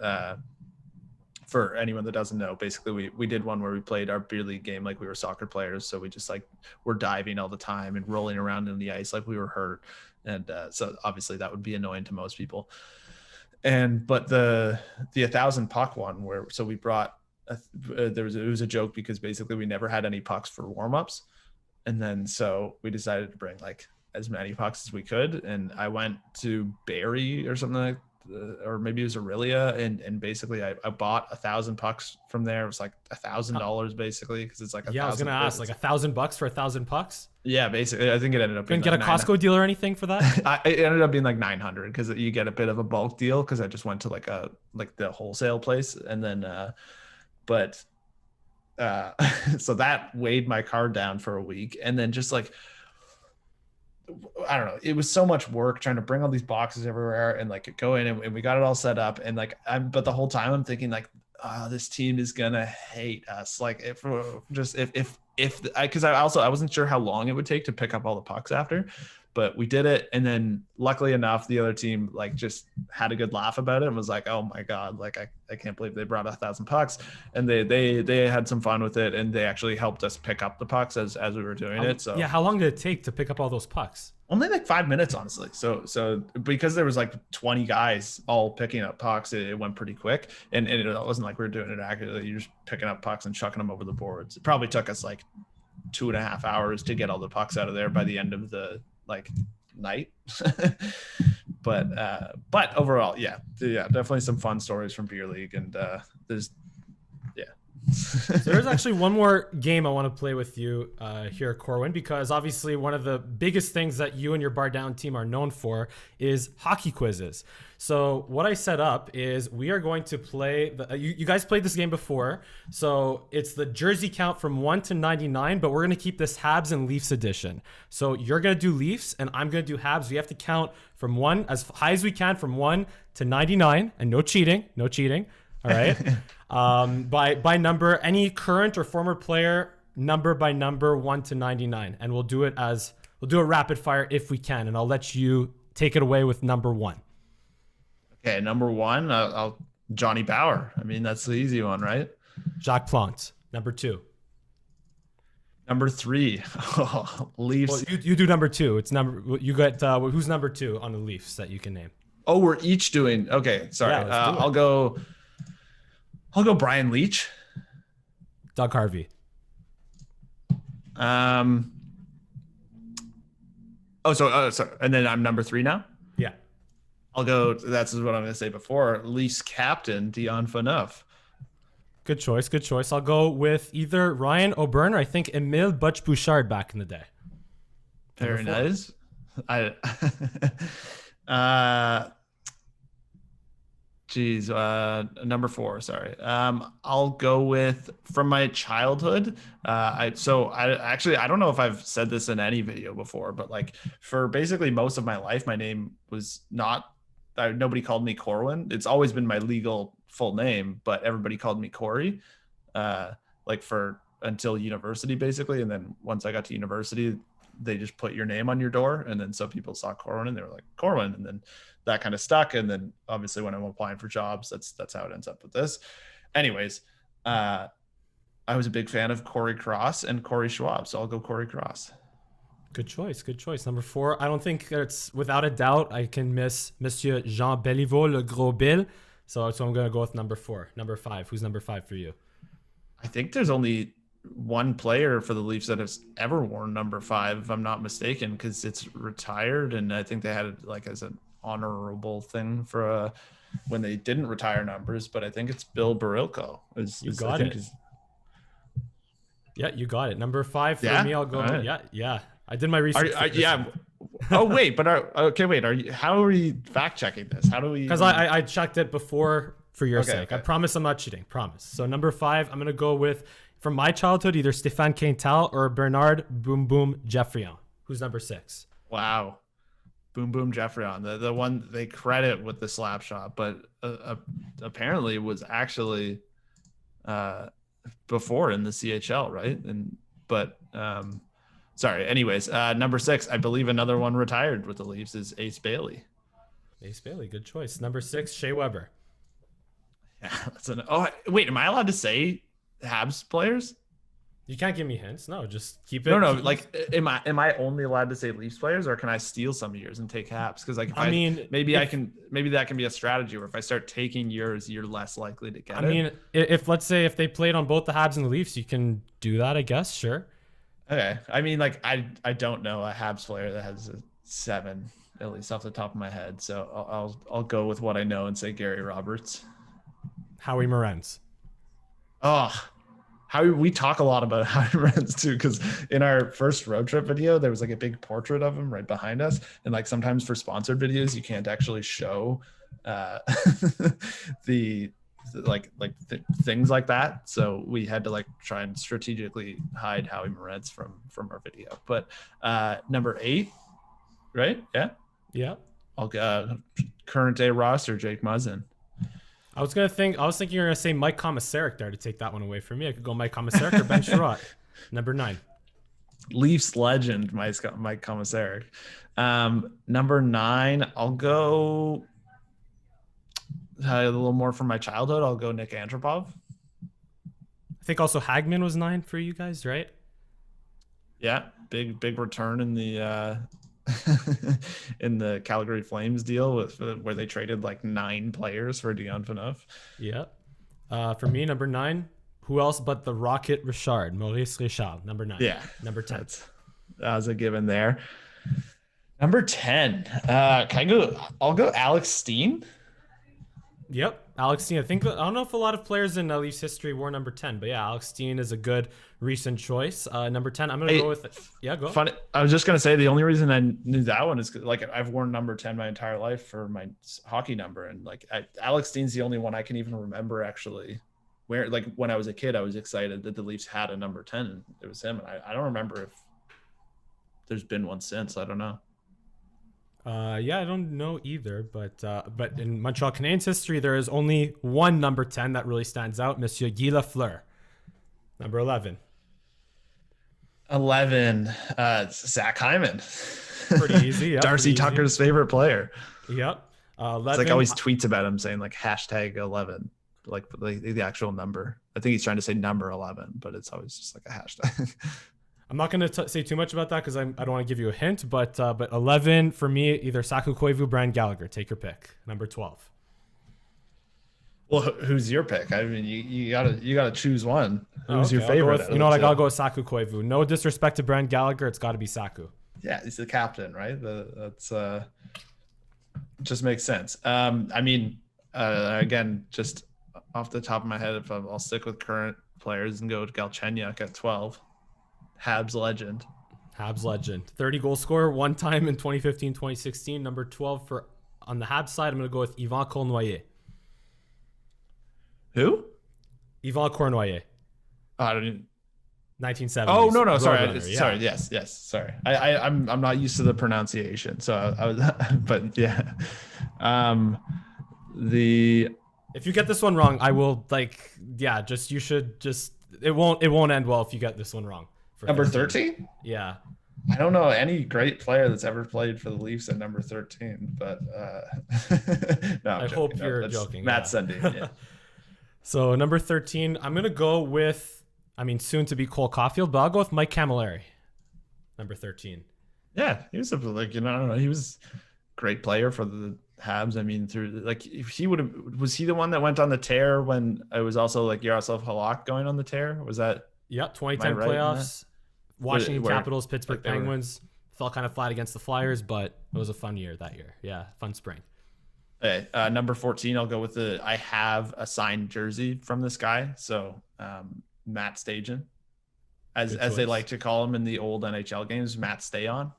for anyone that doesn't know, basically we did one where we played our beer league game like we were soccer players. So we just like were diving all the time and rolling around in the ice like we were hurt. And so obviously that would be annoying to most people. But the 1,000 puck one, where, so we brought, it was a joke, because basically we never had any pucks for warmups. And then so we decided to bring like as many pucks as we could. And I went to Barrie or something like, or maybe it was Aurelia, and basically I bought 1,000 pucks from there. It was like $1,000 basically, because it's like I was gonna ask, like $1,000 for 1,000 pucks. Yeah, basically I think it ended up being couldn't get a Costco deal or anything for that. It ended up being like 900, because you get a bit of a bulk deal, because I just went to like the wholesale place, and then so that weighed my card down for a week. And then just like, I don't know, it was so much work trying to bring all these boxes everywhere and like go in, and we got it all set up. And like, but the whole time I'm thinking like, oh, this team is gonna hate us. Like, because I wasn't sure how long it would take to pick up all the pucks after, but we did it. And then luckily enough, the other team like just had a good laugh about it and was like, oh my God, like I can't believe they brought 1,000 pucks. And they had some fun with it, and they actually helped us pick up the pucks as we were doing it. So yeah, how long did it take to pick up all those pucks? Only like 5 minutes, honestly. So because there was like 20 guys all picking up pucks, it went pretty quick. And it wasn't like we were doing it accurately. You're just picking up pucks and chucking them over the boards. It probably took us like 2.5 hours to get all the pucks out of there by the end of the like night. But overall, yeah, definitely some fun stories from beer league. And So there's actually one more game I want to play with you here, Corwin, because obviously one of the biggest things that you and your BarDown team are known for is hockey quizzes. So what I set up is we are going to play, you guys played this game before, so it's the jersey count from 1 to 99, but we're going to keep this Habs and Leafs edition. So you're going to do Leafs and I'm going to do Habs. We have to count from 1, as high as we can, from 1 to 99, and no cheating. All right. By number, any current or former player, number by number, 1 to 99. And we'll do it rapid fire if we can. And I'll let you take it away with number 1. Okay. Number 1, I'll Johnny Bower. I mean, that's the easy one, right? Jacques Plante. Number 2. Number 3. Leafs. Well, you do number 2. It's you got, who's number 2 on the Leafs that you can name? Oh, we're each doing. Okay, sorry. Yeah, I'll go Brian Leach. Doug Harvey. Sorry. And then I'm number 3 now. Yeah. I'll go. That's what I'm going to say before. Leafs captain Dion Phaneuf. Good choice. Good choice. I'll go with either Ryan O'Byrne or I think Emile Butch-Bouchard back in the day. Very nice. Number 4. Sorry. I'll go with from my childhood. I don't know if I've said this in any video before, but like for basically most of my life, my name was not. Nobody called me Corwin. It's always been my legal full name, but everybody called me Corey. Like for until university, basically, and then once I got to university, they just put your name on your door, and then so people saw Corwin and they were like Corwin, and then that kind of stuck. And then obviously when I'm applying for jobs, that's how it ends up with this. Anyways, I was a big fan of Corey Cross and Corey Schwab, so I'll go Corey Cross. Good choice. Good choice. Number 4. I don't think it's without a doubt I can miss Monsieur Jean Béliveau, Le Gros Bill. So I'm going to go with number 4. Number 5. Who's number 5 for you? I think there's only one player for the Leafs that has ever worn number 5, if I'm not mistaken, because it's retired, and I think they had it like as an honorable thing for when they didn't retire numbers. But I think it's Bill Barilko. You got it. Yeah, you got it. Number 5 for me. I'll go. Right. Yeah. I did my research. Oh wait, but how are we fact checking this? How do we? Because I checked it before for your sake. Okay. I promise I'm not cheating. Promise. So number 5, I'm gonna go with from my childhood either Stéphane Quintal or Bernard Boom Boom Geoffrion. Who's number 6? Wow, Boom Boom Geoffrion, the one they credit with the slap shot, but apparently was actually before in the CHL, right? Sorry. Anyways, number 6, I believe another one retired with the Leafs is Ace Bailey. Ace Bailey, good choice. Number 6, Shea Weber. Yeah, wait, am I allowed to say Habs players? You can't give me hints. No, just keep it. No. Like, am I only allowed to say Leafs players, or can I steal some of yours and take Habs? Because like, maybe that can be a strategy where if I start taking yours, you're less likely to get it. I mean, if let's say if they played on both the Habs and the Leafs, you can do that, I guess. Sure. Okay. I mean, like, I don't know a Habs player that has a 7, at least off the top of my head. So I'll go with what I know and say Gary Roberts. Howie Morenz. Oh, we talk a lot about Howie Morenz too, because in our first road trip video, there was like a big portrait of him right behind us. And like sometimes for sponsored videos, you can't actually show things like that, so we had to like try and strategically hide Howie Morenz from our video. But number 8, right? Yeah. I'll go current day roster Jake Muzzin. I was thinking you were gonna say Mike Komisarek there to take that one away from me. I could go Mike Komisarek or Ben Sherratt. Number 9, Leafs legend Mike Komisarek. Number 9, I'll go a little more from my childhood. I'll go Nick Antropov. I think also Hagman was 9 for you guys, right? Yeah, big return in the in the Calgary Flames deal where they traded like 9 players for Dion Phaneuf. Yeah. For me, number 9, who else but the Rocket Richard, Maurice Richard, number 9. Yeah. Number 10. That was a given there. Number 10. I'll go Alex Steen. Yep, Alex Steen. I don't know if a lot of players in Leafs history wore number 10, but yeah, Alex Steen is a good recent choice. Number 10, I'm gonna go with it. Yeah, go. Funny. I was just gonna say the only reason I knew that one is like I've worn number 10 my entire life for my hockey number, and like Alex Steen's the only one I can even remember actually. Where like when I was a kid, I was excited that the Leafs had a number 10, and it was him. And I don't remember if there's been one since. I don't know. Yeah, I don't know either, but in Montreal Canadiens history, there is only one number 10 that really stands out, Monsieur Guy Lafleur. Number 11. 11, Zach Hyman. Pretty easy. Yep, Darcy Tucker's favorite player. Yep. 11. It's like always tweets about him saying like hashtag 11, like the actual number. I think he's trying to say number 11, but it's always just like a hashtag. I'm not going to say too much about that because I don't want to give you a hint, but 11 for me, either Saku Koivu, Brian Gallagher. Take your pick. Number 12. Well, who's your pick? I mean, you gotta choose one. Who's your favorite? You know what? I gotta go with Saku Koivu. No disrespect to Brian Gallagher, it's got to be Saku. Yeah, he's the captain, right? That's just makes sense. I mean, again, just off the top of my head, I'll stick with current players and go with Galchenyuk at 12. Habs legend. 30 goal scorer, one time in 2015-2016. Number 12 on the Habs side, I'm going to go with Yvan Cournoyer. Who? Yvan Cournoyer. I don't even... 1970s. Oh, no, sorry. Runner, sorry, yes, sorry. I'm not used to the pronunciation, so I was but yeah. If you get this one wrong, I will it won't end well if you get this one wrong. Number 13? Yeah. I don't know any great player that's ever played for the Leafs at number 13, but no, I hope you're joking. Matt Sundin, yeah. So number 13, I'm gonna go with, soon to be Cole Cauffield, but I'll go with Mike Camilleri. Number 13. Yeah, he was I don't know, he was a great player for the Habs. I mean, was he the one that went on the tear when it was also like Yaroslav Halak going on the tear? Was that? Yeah, 2010 playoffs. Washington Capitals, Pittsburgh Penguins fell kind of flat against the Flyers, but it was a fun year that year. Yeah, fun spring. Okay, number 14, I'll go with I have a signed jersey from this guy. So Matt Stajan, as they like to call him in the old NHL games, Matt Stay On.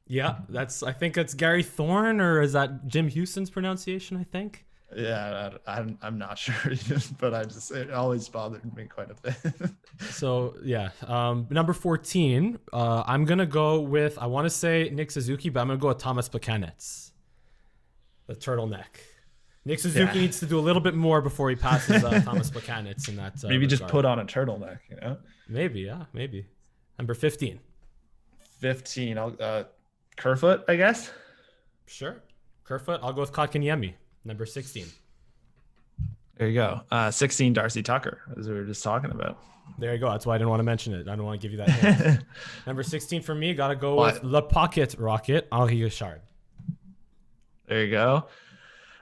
Yeah, I think it's Gary Thorne, or is that Jim Houston's pronunciation? I think. Yeah, I'm not sure, but it always bothered me quite a bit. So yeah, number 14, I'm gonna go with, I want to say Nick Suzuki, but I'm gonna go with Thomas Plekanec, the turtleneck. Nick Suzuki needs to do a little bit more before he passes Thomas Plekanec in that. Maybe just put on a turtleneck, Maybe, maybe. Number 15. 15, I'll Kerfoot, I guess. Sure, Kerfoot. I'll go with Kotkaniemi. Number 16. There you go. 16, Darcy Tucker, as we were just talking about. There you go. That's why I didn't want to mention it. I don't want to give you that hint. Number 16 for me, got to go with Le Pocket Rocket, Henri Richard. There you go.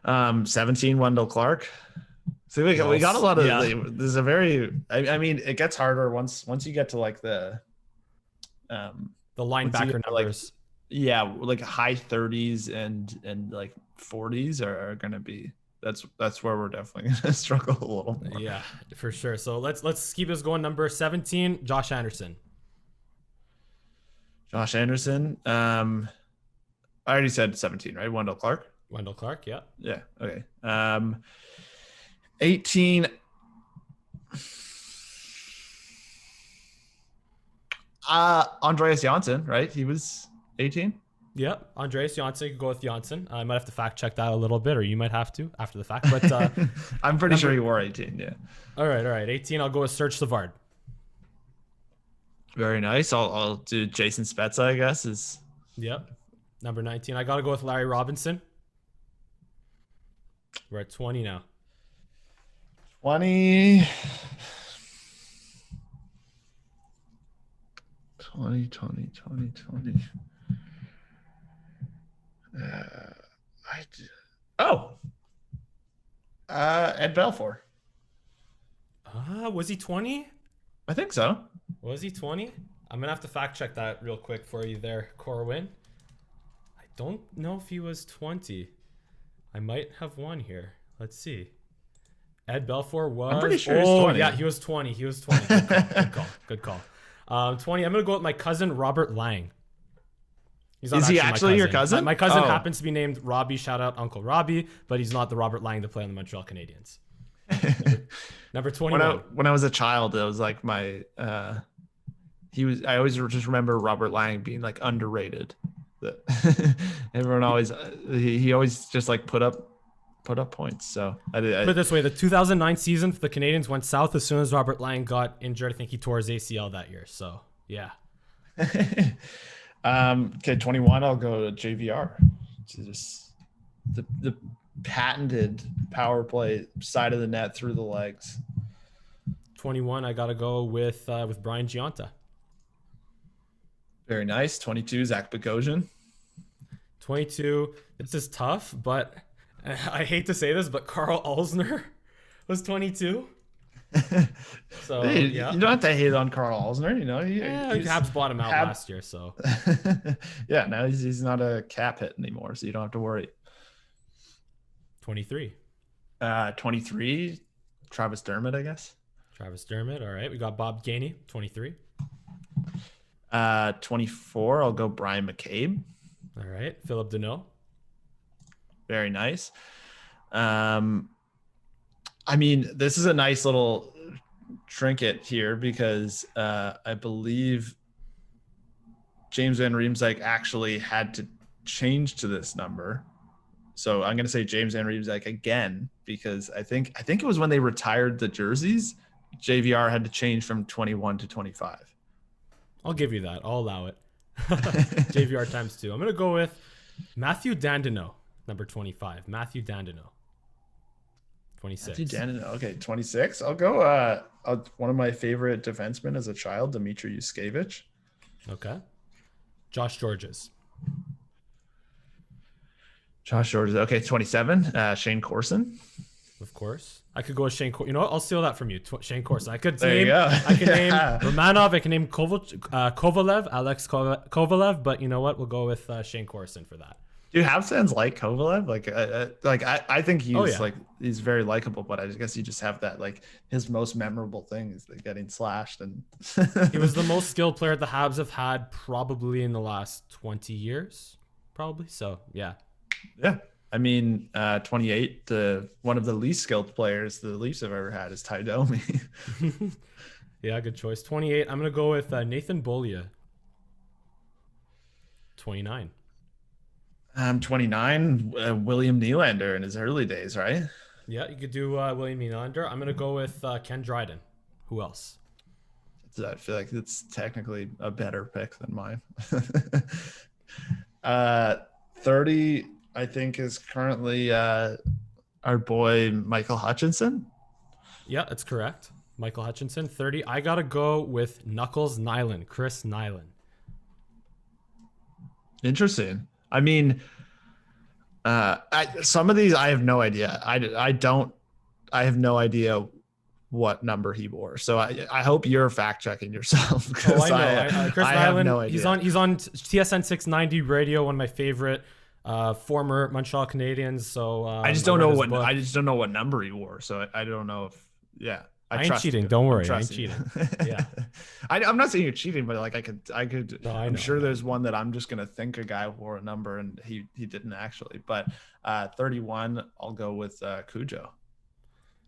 17, Wendell Clark. So we got a lot of. Yeah. There's a very. I mean, it gets harder once you get to like the linebacker numbers. Like high 30s and like 40s are going to be. That's where we're definitely going to struggle a little more. Yeah, for sure. So let's keep this going. Number 17, Josh Anderson. Josh Anderson. I already said 17, right? Wendell Clark. Wendell Clark, yeah. Yeah. Okay. 18. Andreas Janssen, right? He was 18. Yep, Andreas Janssen. You can go with Janssen. I might have to fact check that a little bit, or you might have to after the fact. But I'm pretty sure he wore 18. Yeah. All right. 18. I'll go with Serge Savard. Very nice. I'll do Jason Spezza, I guess. Yep. Number 19. I got to go with Larry Robinson. We're at 20 now. 20. 20. Ed Belfour. Was he 20? I think so. Was he 20? I'm gonna have to fact check that real quick for you there, Corwin. I don't know if he was 20. I might have one here. Let's see. Ed Belfour was. I'm pretty sure he was 20. Yeah, he was 20. Good call. 20. I'm gonna go with my cousin Robert Lang. Is he actually your cousin? My cousin happens to be named Robbie. Shout out Uncle Robbie, but he's not the Robert Lang to play on the Montreal Canadiens. Number 21. When I was a child, it was like my. I always just remember Robert Lang being like underrated. Everyone always he always just like put up points. So put it this way: the 2009 season for the Canadiens went south as soon as Robert Lang got injured. I think he tore his ACL that year. So yeah. Okay, 21. I'll go to JVR. Just the patented power play side of the net through the legs. 21. I got to go with Brian Giunta. Very nice. 22, Zach Bogosian. 22. This is tough, but I hate to say this, but Carl Alsner was 22. So Hey, yeah, you don't have to hate on Carl Alsner. Habs bought him out last year, so yeah, now he's not a cap hit anymore, so you don't have to worry. 23. 23, Travis Dermott, I guess. Travis Dermott. All right, we got Bob Gainey, 23. 24, I'll go Brian McCabe. All right, Philip Deneau. Very nice. I mean, this is a nice little trinket here because I believe James Van Riemsdyk actually had to change to this number. So I'm going to say James Van Riemsdyk again because I think it was when they retired the jerseys, JVR had to change from 21 to 25. I'll give you that. I'll allow it. JVR times 2. I'm going to go with Matthew Dandino, number 25. Matthew Dandino. 26. Matthew Dandino. Okay, 26. I'll go one of my favorite defensemen as a child, Dmitry Yushkevich. Okay. Josh Georges. Okay, 27. Shane Corson. Of course. I could go with Shane. You know what? I'll steal that from you. Shane Corson. I could There you name. go. I can name Romanov. I can name Kovalev, Alex Kovalev. But you know what? We'll go with Shane Corson for that. Do Habs fans like Kovalev? I think he's he's very likable, but I guess you just have that his most memorable thing is getting slashed, and he was the most skilled player the Habs have had probably in the last 20 years, probably. So yeah. I mean, 28. One of the least skilled players the Leafs have ever had is Ty Domi. Yeah, good choice. 28. I'm gonna go with Nathan Beaulieu. 29. 29. William Nylander in his early days, right? Yeah, you could do William Nylander. I'm gonna go with Ken Dryden. Who else? I feel like it's technically a better pick than mine. 30, I think, is currently our boy Michael Hutchinson. Yeah, that's correct. Michael Hutchinson. 30. I gotta go with Knuckles Nyland. Chris Nyland. Interesting. I mean, some of these I have no idea. I have no idea what number he wore. So I hope you're fact checking yourself. Oh, I know. Chris I Nyland. have no idea. He's on TSN 690 radio. One of my favorite former Montreal Canadiens. So I just don't know what number he wore. So I don't know if I ain't cheating. Don't worry. I ain't cheating. Yeah. I'm not saying you're cheating, but I could. No, I'm sure there's one that I'm just gonna think a guy wore a number and he didn't actually. But 31, I'll go with Cujo.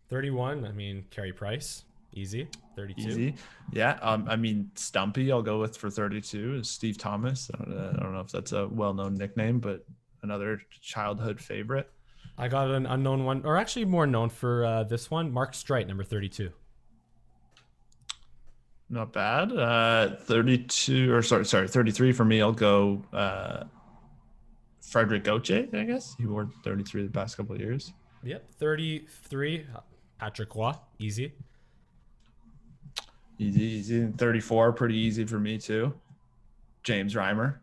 31. I mean, Carey Price. Easy. 32. Easy. Yeah. I mean, Stumpy, I'll go with for 32 is Steve Thomas. I don't know if that's a well-known nickname, but another childhood favorite. I got an unknown one, or actually more known for this one. Mark Streit, number 32. Not bad. 32, or sorry, 33 for me. I'll go Frederick Gauthier, I guess. He wore 33 the past couple of years. Yep. 33, Patrick Roy. Easy. Easy. 34, pretty easy for me too. James Reimer.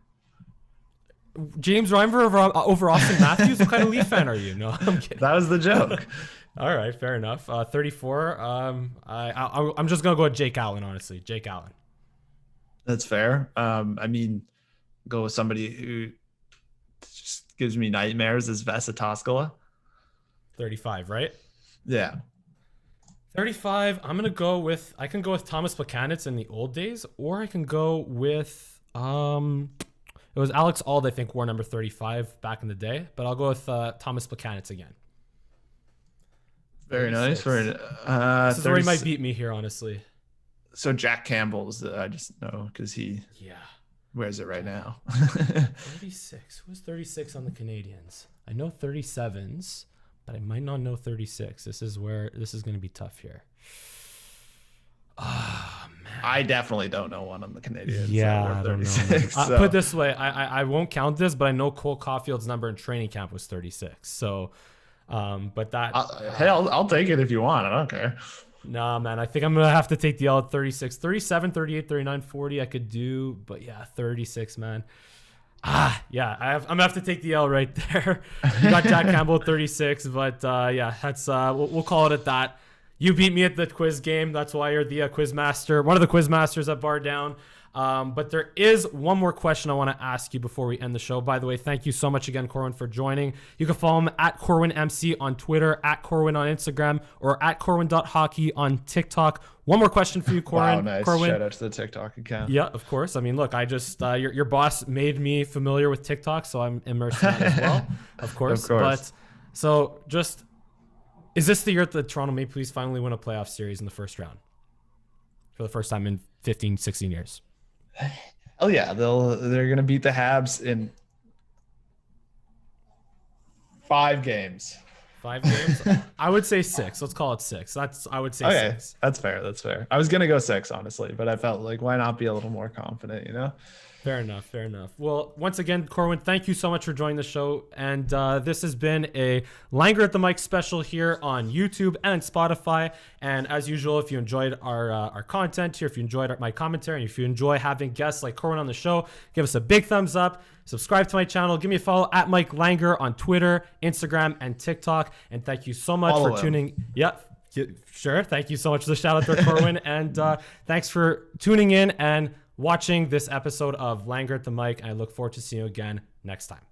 James Reimer over Austin Matthews? What kind of Leaf fan are you? No, I'm kidding. That was the joke. All right, fair enough. 34. I'm just gonna go with Jake Allen. Honestly, Jake Allen. That's fair. I mean, go with somebody who just gives me nightmares is Vesa Toskala. 35, right? Yeah. 35. I can go with Thomas Plekanec in the old days, or I can go with it was Alex Auld, I think, wore number 35 back in the day, but I'll go with Thomas Plekanec again. Very 36. Nice. This is where he might beat me here, honestly. So Jack Campbell's, I just know because he wears it right now. 36. Who's 36 on the Canadians? I know 37s, but I might not know 36. This is going to be tough here. Oh, man. I definitely don't know one on the Canadians. Yeah, I don't know. So. Put it this way, I won't count this, but I know Cole Caufield's number in training camp was 36. So, but that. Hey, I'll take it if you want. I don't care. Nah, man. I think I'm going to have to take the L at 36. 37, 38, 39, 40 I could do. But yeah, 36, man. Yeah. I'm going to have to take the L right there. You got Jack Campbell at 36. But yeah, that's we'll call it at that. You beat me at the quiz game. That's why you're the quiz master. One of the quiz masters at BarDown. But there is one more question I want to ask you before we end the show. By the way, thank you so much again, Corwin, for joining. You can follow him at CorwinMC on Twitter, at Corwin on Instagram, or at Corwin.hockey on TikTok. One more question for you, Corwin. Wow, nice. Corwin. Shout out to the TikTok account. Yeah, of course. I mean, look, I just your boss made me familiar with TikTok, so I'm immersed in that as well. Of course. But so just, is this the year that the Toronto Maple Leafs finally win a playoff series in the first round? For the first time in 15, 16 years. Oh yeah, they're gonna beat the Habs in 5 games. 5 games? I would say 6. Let's call it 6. I would say 6. That's fair. I was gonna go 6, honestly, but I felt like, why not be a little more confident, you know? Fair enough. Well, once again, Corwin, thank you so much for joining the show. And this has been a Langer at the Mic special here on YouTube and Spotify. And as usual, if you enjoyed our content here, if you enjoyed my commentary, and if you enjoy having guests like Corwin on the show, give us a big thumbs up. Subscribe to my channel. Give me a follow at Mike Langer on Twitter, Instagram, and TikTok. And thank you so much for tuning. Yep. Sure. Thank you so much for the shout out there, Corwin. And thanks for tuning in and watching this episode of Langer at the Mic. I look forward to seeing you again next time.